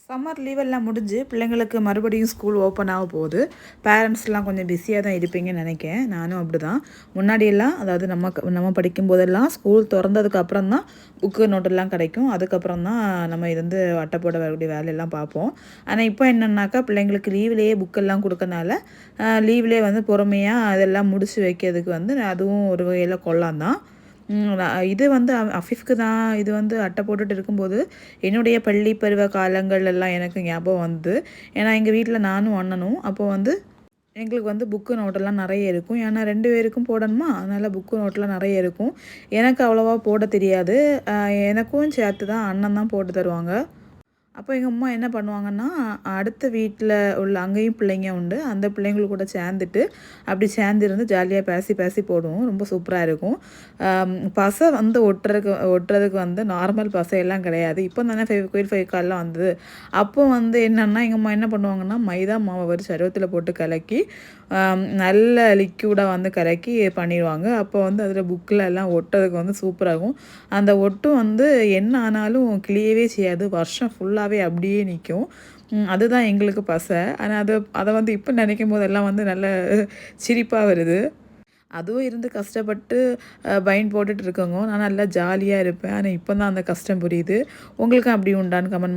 Summer லீவெல்லாம் முடிஞ்சு பிள்ளைங்களுக்கு மறுபடியும் ஸ்கூல் ஓப்பன் ஆக போகுது. பேரண்ட்ஸ்லாம் கொஞ்சம் பிஸியாக தான் இருப்பீங்கன்னு நினைக்கிறேன். நானும் அப்படி தான். முன்னாடியெல்லாம் அதாவது நம்ம படிக்கும்போதெல்லாம் ஸ்கூல் திறந்ததுக்கு அப்புறம் தான் புக்கு நோட்டெல்லாம் கிடைக்கும். அதுக்கப்புறம் தான் நம்ம இது வந்து அட்டை போட வரக்கூடிய வேலையெல்லாம் பார்ப்போம். ஆனால் இப்போ என்னென்னாக்கா பிள்ளைங்களுக்கு லீவ்லேயே புக்கெல்லாம் கொடுக்கறனால லீவ்லேயே வந்து பொறுமையாக அதெல்லாம் முடிச்சு வைக்கிறதுக்கு வந்து அதுவும் ஒரு வகையில் கொள்ளலாம் தான். இது வந்து அஃபிஃப்க்கு தான் இது வந்து அட்டை போட்டுட்டு இருக்கும்போது என்னுடைய பள்ளி பருவ காலங்கள் எல்லாம் எனக்கு ஞாபகம் வந்து. ஏன்னா எங்கள் வீட்டில் நானும் அண்ணனும் அப்போ வந்து எங்களுக்கு வந்து புக்கு நோட்டெல்லாம் நிறைய இருக்கும். ஏன்னா 2 பேருக்கும் போடணுமா, அதனால் புக்கு நோட்டெலாம் நிறைய இருக்கும். எனக்கு அவ்வளோவா போட தெரியாது. எனக்கும் சேர்த்து தான் அண்ணன் தான் போட்டு தருவாங்க. அப்போ எங்கள் அம்மா என்ன பண்ணுவாங்கன்னா, அடுத்த வீட்டில் உள்ள அங்கேயும் பிள்ளைங்க உண்டு. அந்த பிள்ளைங்கள் கூட சேர்ந்துட்டு, அப்படி சேர்ந்திருந்து ஜாலியாக பேசி பேசி போடுவோம். ரொம்ப சூப்பராக இருக்கும். பசை வந்து ஒட்டுறதுக்கு வந்து நார்மல் பசையெல்லாம் கிடையாது. இப்போ தானே ஃபெவிக்விக் ஃபெவிகால்லாம் வந்தது. அப்போ வந்து என்னென்னா, எங்கள் அம்மா என்ன பண்ணுவாங்கன்னா, மைதா மாவை ஒரு சருவத்தில் போட்டு கலக்கி, நல்ல லிக்யூடாக வந்து கலக்கி பண்ணிடுவாங்க. அப்போ வந்து அதில் புக்கில் எல்லாம் ஒட்டுறதுக்கு வந்து சூப்பராகும். அந்த ஒட்டும் வந்து என்ன ஆனாலும் கிளியவே செய்யாது. வருஷம் ஃபுல்லாகவே அப்படியே நிற்கும். அதுதான் எங்களுக்கு பசை. ஆனால் அதை வந்து இப்போ நினைக்கும் போதெல்லாம் வந்து நல்ல சிரிப்பாக வருது. அதுவும் இருந்து கஷ்டப்பட்டு பைண்ட் போட்டுட்டு இருக்கோங்க. நான் நல்லா ஜாலியாக இருப்பேன். ஆனால் இப்போ தான் அந்த கஷ்டம் புரியுது. உங்களுக்கும் அப்படி உண்டான்னு கமெண்ட்